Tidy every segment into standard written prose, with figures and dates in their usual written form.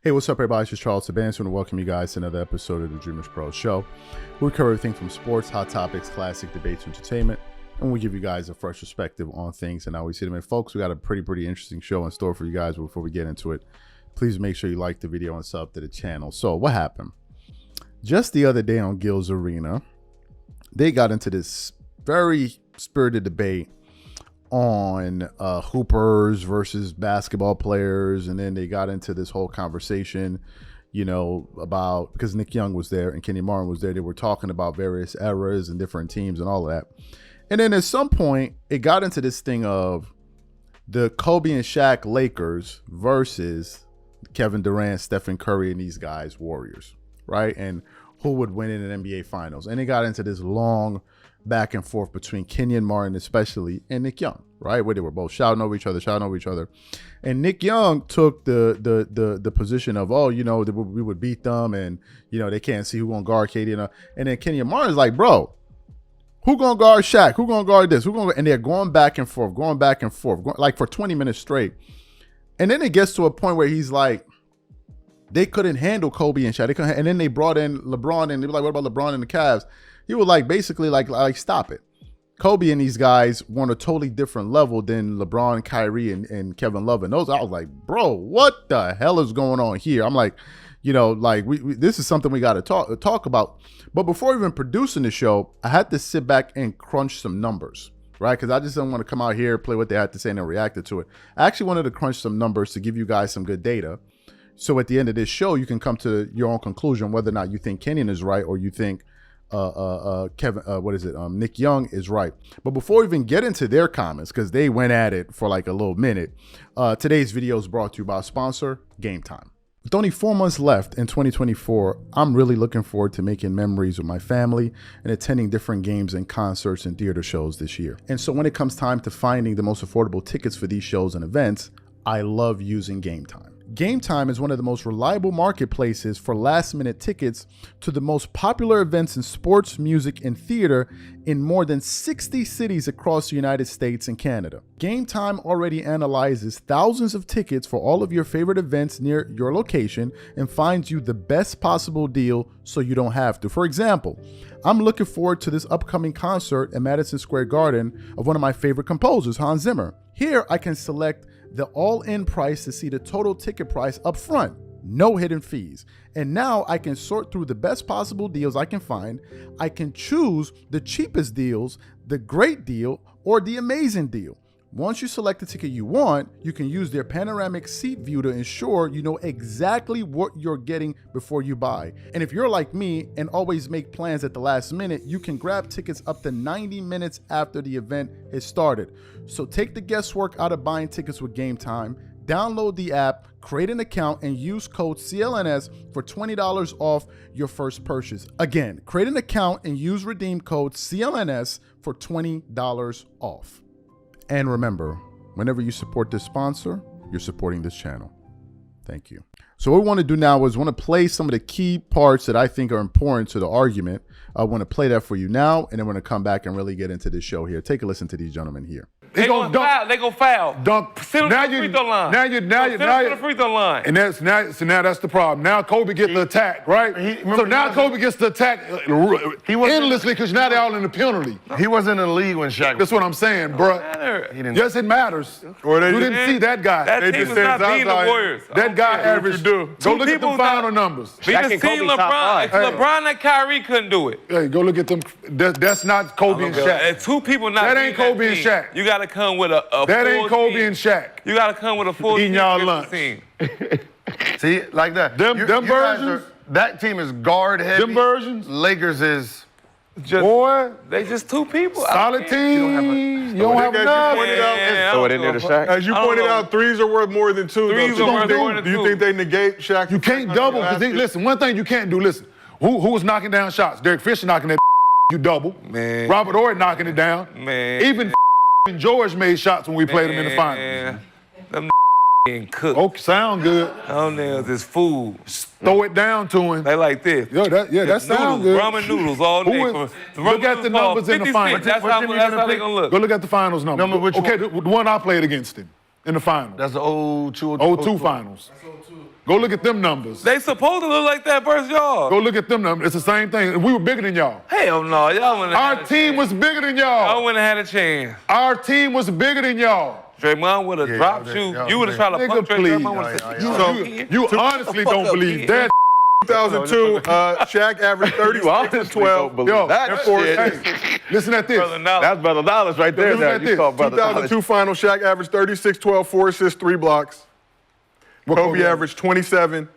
Hey, what's up, everybody? It's just Charles Sabanson to welcome you guys to another episode of the DREAMERSPRO show. We cover everything from sports, hot topics, classic debates, entertainment, and we give you guys a fresh perspective on things and how we see them. And folks, we got a pretty interesting show in store for you guys. But before we get into it, please make sure you like the video and sub to the channel. So what happened? Just the other day on Gil's Arena, they got into this very spirited debate on hoopers versus basketball players, and then they got into this whole conversation, you know, about, because Nick Young was there and Kenyon was there, they were talking about various eras and different teams and all of that. And then at some point it got into this thing of the Kobe and Shaq Lakers versus Kevin Durant, Stephen Curry, and these guys Warriors, right? And who would win in an NBA Finals. And it got into this long back and forth between Kenyon Martin especially and Nick Young, right? Where they were both shouting over each other. And Nick Young took the position of, oh, you know, we would beat them, and, you know, they can't see who gonna guard KD. And then Kenyon Martin's like, bro, who gonna guard Shaq? Who gonna guard this? And they're going back and forth, like for 20 minutes straight. And then it gets to a point where he's like, they couldn't handle Kobe and Shaq. And then they brought in LeBron, and they were like, what about LeBron and the Cavs? He was like, basically like stop it. Kobe and these guys were on a totally different level than LeBron, Kyrie, and Kevin Love. And those, I was like, bro, what the hell is going on here? I'm like, you know, like this is something we got to talk about. But before even producing the show, I had to sit back and crunch some numbers, right? Because I just didn't want to come out here, play what they had to say, and then reacted to it. I actually wanted to crunch some numbers to give you guys some good data. So at the end of this show, you can come to your own conclusion whether or not you think Kenyon is right or you think Nick Young is right. But before we even get into their comments, because they went at it for like a little minute, today's video is brought to you by our sponsor, Game Time. With only 4 months left in 2024, I'm really looking forward to making memories with my family and attending different games and concerts and theater shows this year. And so when it comes time to finding the most affordable tickets for these shows and events, I love using Game Time. Game Time is one of the most reliable marketplaces for last-minute tickets to the most popular events in sports, music, and theater in more than 60 cities across the United States and Canada. Game Time already analyzes thousands of tickets for all of your favorite events near your location and finds you the best possible deal so you don't have to. For example, I'm looking forward to this upcoming concert at Madison Square Garden of one of my favorite composers, Hans Zimmer. Here, I can select the all-in price to see the total ticket price up front, no hidden fees. And now I can sort through the best possible deals I can find. I can choose the cheapest deals, the great deal, or the amazing deal. Once you select the ticket you want, you can use their panoramic seat view to ensure you know exactly what you're getting before you buy. And if you're like me and always make plans at the last minute, you can grab tickets up to 90 minutes after the event has started. So take the guesswork out of buying tickets with Game Time. Download the app, create an account, and use code CLNS for $20 off your first purchase. Again, create an account and use redeem code CLNS for $20 off. And remember, whenever you support this sponsor, you're supporting this channel. Thank you. So what we want to do now is want to play some of the key parts that I think are important to the argument. I want to play that for you now, and then we're going to come back and really get into this show here. Take a listen to these gentlemen here. They gonna foul. They gonna foul. Dunk. Send them to the free throw line. Now you to the free throw line. And that's the problem. Now Kobe gets the attack, right? So now Kobe gets the attack endlessly because now they're all in the penalty. He wasn't in the league when Shaq. That's what I'm saying, bro. Yes, it matters. Or you didn't see that guy. That team is not beating the Warriors. That guy averaged. Go look at the final numbers. We just seen LeBron. If LeBron and Kyrie couldn't do it. Hey, go look at them. That's not Kobe and Shaq. Two people not. That ain't Kobe and Shaq. You gotta come with a that ain't Kobe and Shaq. You gotta come with a full eating y'all lunch. See, like that. Them versions. That team is guard heavy. Them versions. Lakers is just, boy. They just two people. Solid team. You don't have enough. Throw it in there to Shaq. As you pointed out, threes are worth more than two. Threes are worth more than two. Do you think they negate Shaq? You can't double. Listen, one thing you can't do. Listen, who was knocking down shots? Derek Fisher knocking that. You double. Man. Robert Horry knocking it down. Man. Even George made shots when we played him in the finals. Them getting cooked. Oh, sound good. Oh, nails is food. Throw it down to him. They like this. That sound good. Ramen noodles all day. Look at the numbers in the finals. That's how they gonna look. Go look at the finals numbers. Okay, the one I played against him in the finals. That's the 02 finals. Go look at them numbers. They supposed to look like that versus y'all. Go look at them numbers. It's the same thing. We were bigger than y'all. Hell no, y'all wouldn't have Our team was bigger than y'all. I wouldn't have had a chance. Our team was bigger than y'all. Draymond would have dropped you. You would have tried to punch Draymond. You honestly don't believe that. 2002, Shaq averaged 36 and 12. Yo, That shit. listen at this. That's Brother Dollars right there. Listen at You this. call Brother 2002 final, Shaq averaged 36, 12, 4 assists, 3 blocks. Kobe averaged 27,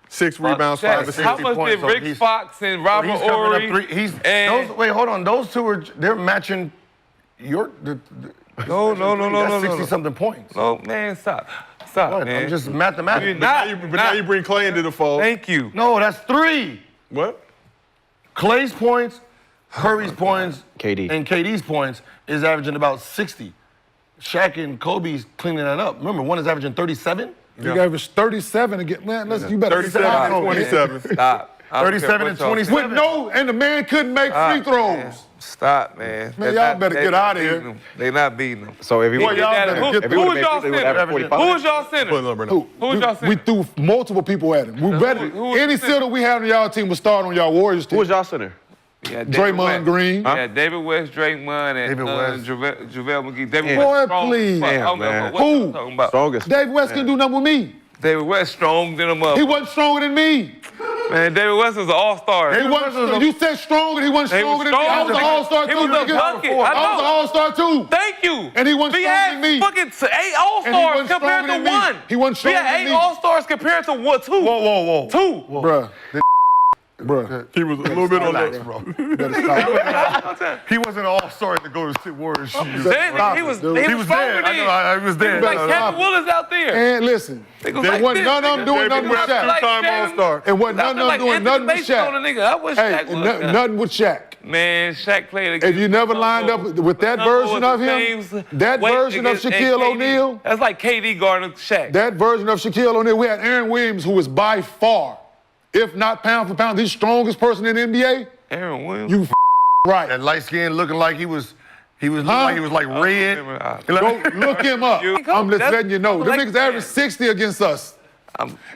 6 rebounds, 5 assists. How much did Rick Fox and Robert Horry? Wait, hold on. Those two they're matching your. No. 60-something points. No, man, stop, man. I'm just mathematics. But now you bring Clay into the fold. Thank you. No, that's 3. What? Clay's points, Curry's points, KD. and KD's points is averaging about 60. Shaq and Kobe's cleaning that up. Remember, one is averaging 37. You averaged 37 again. Man, listen, you better 37 stop. and 27. Stop. 37 and 27. And the man couldn't make free throws. Stop, man. Man, y'all better get out of here. They not beating them. So if he Boy, y'all better Who get was y'all they would center? average 45. Who was y'all center? Put a number in. Who was y'all we center? threw multiple people at him. We better. who was Any the center? center we have on y'all team will start on y'all Warriors team. Who was y'all center? Yeah, David Draymond West. Green. Yeah, David West, Draymond, and David West. JaVale McGee. David Boy, West strong. please. Damn, man. What Who? you talking about? Strongest. David West couldn't do nothing with me. David West strong than him up. He wasn't stronger than me. Man, David West was an all-star. He wasn't. You said stronger. He wasn't He was stronger than me. I was an strong. all-star He too. was a nigga. bucket. I I was know. an all-star too. Thank you. And he wasn't We stronger had than me. fucking 8 And he all-stars wasn't compared stronger to than me. 1. He wasn't We stronger had than 8 me. all-stars compared to what? 2. Whoa. 2. Bruh. Bruh. He was a little bit on Relax, the. bro. Better stop. He wasn't all sorry to go to Warriors shoes. He was dude. He was stronger there. I than know. I was there. like better Kevin stop it. Willis out there. And listen, Nigga was there like wasn't this, none of them nigga. doing nothing with Like Shaq. Two-time Shaq. All-Star. It wasn't none of them doing nothing with On a Shaq. nigga. I wish Hey, Shaq was. nothing with Shaq. Man, Shaq played against. If you never lined up with that version of him, that version of Shaquille O'Neal, That's like KD guarding Shaq. that version of Shaquille O'Neal, we had Aaron Williams, who was by far, if not pound for pound, the strongest person in the NBA. Aaron Williams. You right. That light skin looking like he was like red. Go look him up. I'm just That's- letting you know. Them like niggas that. average 60 against us.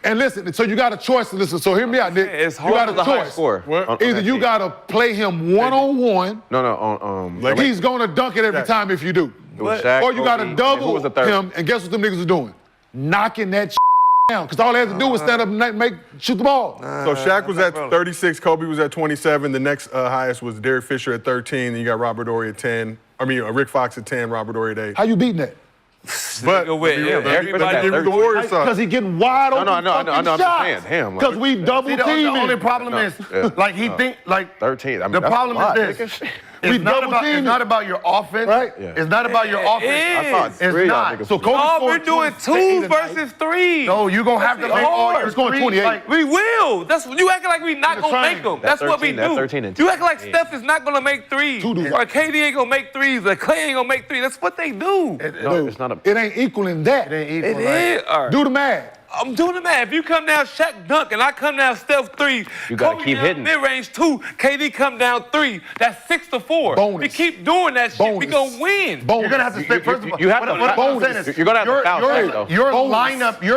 And listen, so you got a choice to listen. So hear me out, Nick. It's You got hard a to choice. Score. Either you got to play him one-on-one. No. He's going to dunk it every time if you do. It was Shaq, Or you got to Kobe, double who was the third? him, and guess what them niggas was doing? Knocking that down. Because all they had to do was stand up and shoot the ball. So Shaq was at 36, Kobe was at 27. The next highest was Derek Fisher at 13. Then you got Robert Horry at 10. Rick Fox at 10, Robert Horry at 8. How you beating that? But Nigga with him. everybody Everybody give him the Warriors side. Because he getting wide open I know, I'm just saying, shots. damn, like- Because we double The only teaming. problem is, like he think like 13. I mean, the that's problem a lot, is this. nigga. We It's not, double about, it's teaming. not about your offense. Right? Yeah. It's not about your offense. I thought It's three not. y'all niggas So was- Kobe Oh, we're scored doing 28 2 versus 3. No, you're going to have to That's make all hard. your It's going threes, 28. like, We will. That's you acting like we not gonna make them. That's what we 13, do. 13 and You acting like 10. Steph is not gonna make 3s. Two do. Or KD ain't gonna make 3s. Or Clay ain't gonna make 3s. That's what they do. No, it's not a. It ain't equaling that. it ain't It equal, like- is. All right. Do the math. I'm doing the math. If you come down Shaq dunk and I come down Steph 3, You gotta Kobe keep down hitting. mid-range 2, KD come down 3. That's 6-4. Bonus. We keep doing that shit. We Bonus. gonna win. Bonus. You're gonna have to stay. First of all, you have to what I'm bonus. saying is, You're gonna have to foul Shaq, though. your Bonus.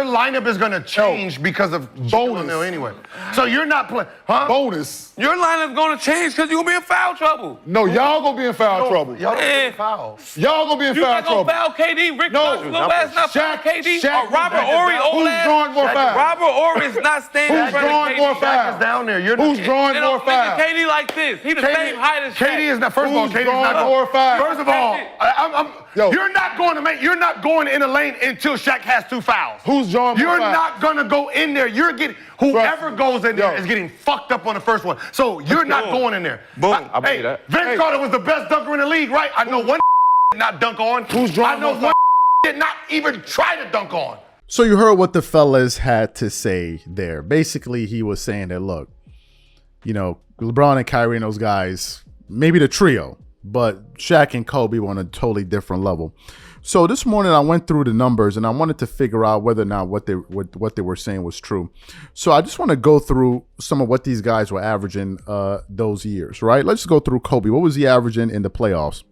lineup is gonna change because of Bonus. O'Neal anyway. So you're not playing, huh? Bonus. Your lineup's gonna change because you're gonna be in foul trouble. No, y'all gonna be in foul trouble. Y'all don't Man. get fouls. Y'all gonna be in You foul not gonna trouble. foul KD? Rick No. Fox, little ass not foul Shaq- KD? Shaq Or Robert was- Horry, old Who's ass? drawing more fouls? Robert Horry is not standing in Who's front of drawing KD. more Shaq fouls? is down there. You're Who's not, drawing They more don't look at fouls? KD like this. He the same height as Shaq. KD is not. First of all, Who's KD is drawing not more fouls? First of all, Yo. you're not going in the lane until Shaq has 2 fouls. Who's drawing more You're fouls? not gonna go in there. You're getting whoever goes in there Yo. is getting fucked up on the first one. So you're not going in there. Boom. I believe Hey, that. Vince Carter was the best dunker in the league, right? I know one did not dunk on. Who's drawing I know more one did not even try to dunk on. So you heard what the fellas had to say there. Basically, he was saying that, look, you know, LeBron and Kyrie and those guys, maybe the trio, but Shaq and Kobe were on a totally different level. So this morning I went through the numbers and I wanted to figure out whether or not what they were saying was true. So I just want to go through some of what these guys were averaging those years, right? Let's go through Kobe. What was he averaging in the playoffs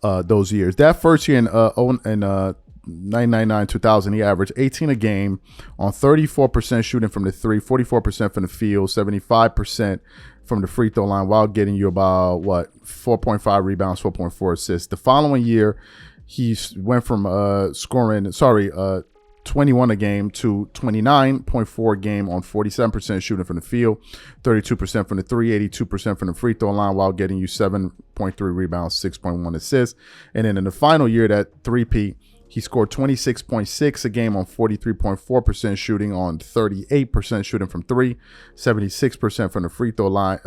those years? That first year in 2000, he averaged 18 a game on 34% shooting from the three, 44% from the field, 75% from the free throw line, while getting you about 4.5 rebounds, 4.4 assists. The following year, he went from scoring 21 a game to 29.4 a game on 47% shooting from the field, 32% from the three, 82% from the free throw line, while getting you 7.3 rebounds, 6.1 assists. And then in the final year, that three-peat, he scored 26.6 a game on 43.4% shooting on 38% shooting from three, 76% from the free throw line,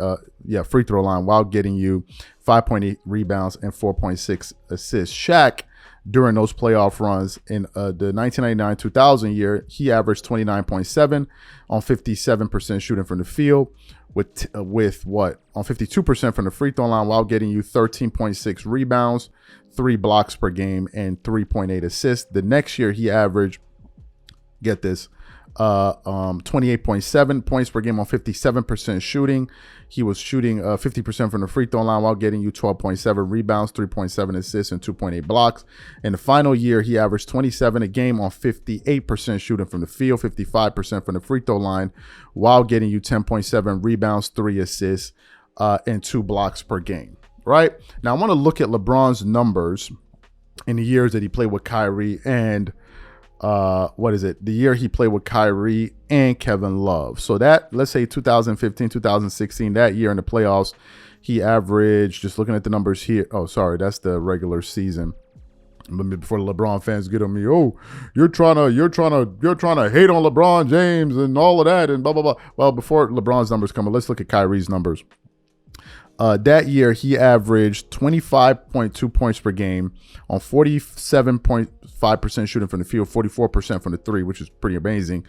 while getting you 5.8 rebounds and 4.6 assists. Shaq, during those playoff runs in the 1999-2000 year, he averaged 29.7 on 57% shooting from the field, with on 52% from the free throw line, while getting you 13.6 rebounds, 3 blocks per game, and 3.8 assists. The next year, he averaged, get this, 28.7 points per game on 57% shooting. He was shooting 50% from the free throw line, while getting you 12.7 rebounds, 3.7 assists, and 2.8 blocks. In the final year, he averaged 27 a game on 58% shooting from the field, 55% from the free throw line, while getting you 10.7 rebounds, 3 assists, and 2 blocks per game. Right? Now, I want to look at LeBron's numbers in the years that he played with Kyrie and the year he played with Kyrie and Kevin Love. So that, let's say 2015, 2016, that year in the playoffs, he averaged, just looking at the numbers here. Oh, sorry, that's the regular season. Before the LeBron fans get on me, oh, you're trying to hate on LeBron James and all of that and blah blah blah. Well, before LeBron's numbers come up, let's look at Kyrie's numbers. That year, he averaged 25.2 points per game on 47.5% shooting from the field, 44% from the three, which is pretty amazing.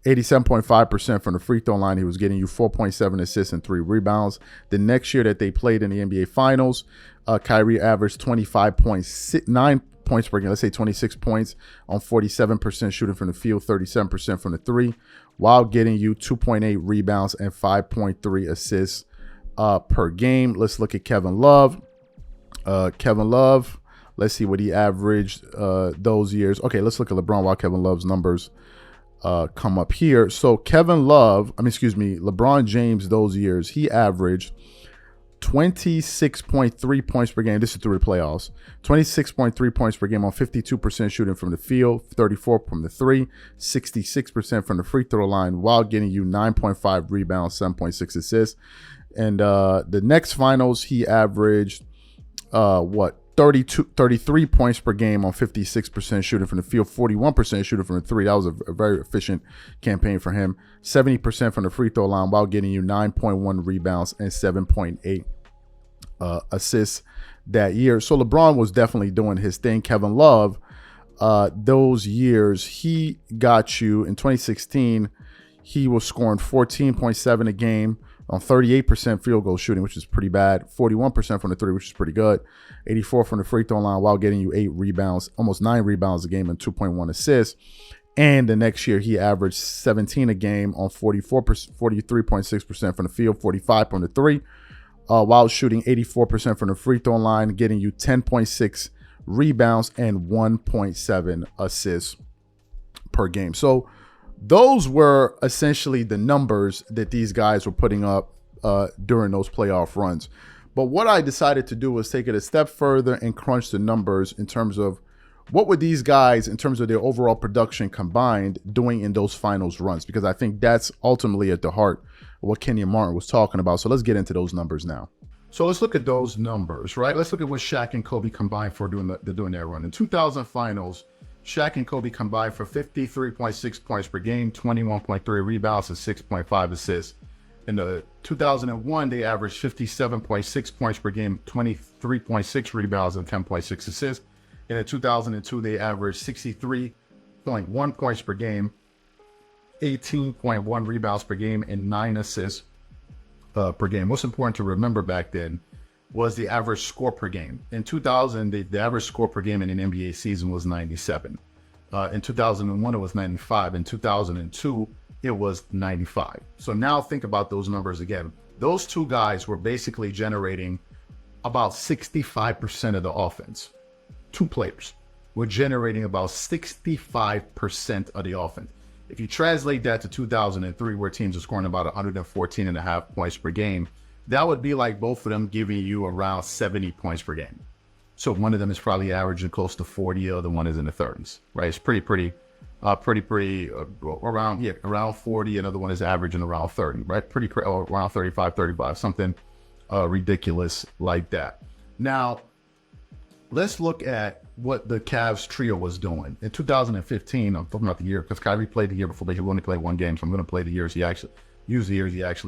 87.5% from the free throw line. He was getting you 4.7 assists and 3 rebounds. The next year that they played in the NBA Finals, Kyrie averaged 25.9 points per game. Let's say 26 points on 47% shooting from the field, 37% from the three, while getting you 2.8 rebounds and 5.3 assists per game. Let's look at Kevin Love. Let's see what he averaged those years. Okay, let's look at LeBron while Kevin Love's numbers come up here. So LeBron James those years, he averaged 26.3 points per game. This is through the playoffs. 26.3 points per game on 52% shooting from the field, 34 from the three, 66% from the free throw line, while getting you 9.5 rebounds, 7.6 assists. And the next finals, he averaged 33 points per game on 56% shooting from the field, 41% shooting from the three. That was a very efficient campaign for him. 70% from the free throw line, while getting you 9.1 rebounds and 7.8 assists that year. So LeBron was definitely doing his thing. Kevin Love, those years, he got you in 2016, he was scoring 14.7 a game on 38% field goal shooting, which is pretty bad, 41% from the three, which is pretty good, 84 from the free throw line, while getting you 8 rebounds, almost 9 rebounds a game and 2.1 assists. And the next year, he averaged 17 a game on 43.6% from the field, 45 from the three, while shooting 84% from the free throw line, getting you 10.6 rebounds and 1.7 assists per game. So those were essentially the numbers that these guys were putting up during those playoff runs. But what I decided to do was take it a step further and crunch the numbers in terms of what were these guys, in terms of their overall production combined, doing in those finals runs, because I think that's ultimately at the heart of what Kenyon Martin was talking about. So let's get into those numbers now. So let's look at those numbers, right? Let's look at what Shaq and Kobe combined for doing their run. In 2000 finals, Shaq and Kobe combined for 53.6 points per game, 21.3 rebounds, and 6.5 assists. In the 2001, they averaged 57.6 points per game, 23.6 rebounds, and 10.6 assists. In the 2002, they averaged 63.1 points per game, 18.1 rebounds per game, and 9 assists per game. What's important to remember back then was the average score per game. In 2000, the average score per game in an NBA season was 97. In 2001, it was 95. In 2002, it was 95. So now think about those numbers again. Those two guys were basically generating about 65% of the offense. Two players were generating about 65% of the offense. If you translate that to 2003, where teams are scoring about 114.5 points per game, that would be like both of them giving you around 70 points per game. So one of them is probably averaging close to 40, the other one is in the 30s, right? It's pretty around 40. Another one is averaging around 30, right? Around 35, 35, something ridiculous like that. Now, let's look at what the Cavs trio was doing in 2015. I'm talking about the year because Kyrie played the year before, but he only played one game, so I'm going to play the years he actually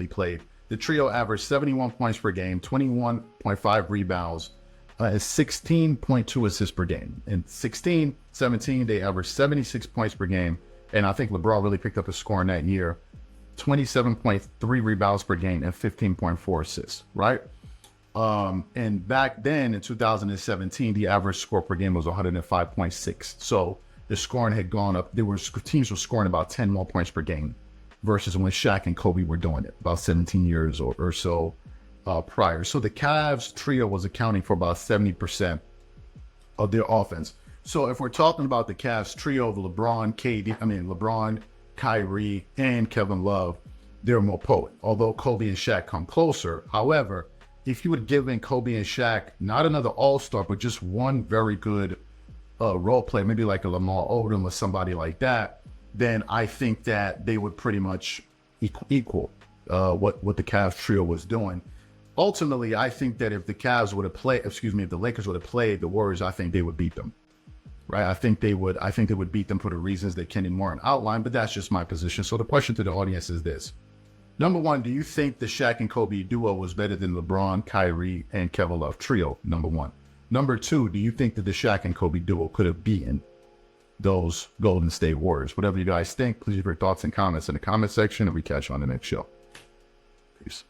played. The trio averaged 71 points per game, 21.5 rebounds, 16.2 assists per game. In 16-17, they averaged 76 points per game, and I think LeBron really picked up his scoring that year, 27.3 rebounds per game and 15.4 assists, right? And back then in 2017, the average score per game was 105.6. So the scoring had gone up. Teams were scoring about 10 more points per game versus when Shaq and Kobe were doing it about 17 years or so prior. So the Cavs trio was accounting for about 70% of their offense. So if we're talking about the Cavs trio of LeBron, Kyrie, and Kevin Love, they're more potent. Although Kobe and Shaq come closer. However, if you would give in Kobe and Shaq, not another all-star, but just one very good role player, maybe like a Lamar Odom or somebody like that, then I think that they would pretty much equal what the Cavs trio was doing. Ultimately, I think that if the if the Lakers would have played the Warriors, I think they would beat them. Right? I think they would beat them for the reasons that Kenyon Martin outlined, but that's just my position. So the question to the audience is this. Number one, do you think the Shaq and Kobe duo was better than LeBron, Kyrie, and Kevin Love trio? Number one. Number two, do you think that the Shaq and Kobe duo could have beaten those Golden State Warriors? Whatever you guys think, please leave your thoughts and comments in the comment section, and we catch you on the next show. Peace.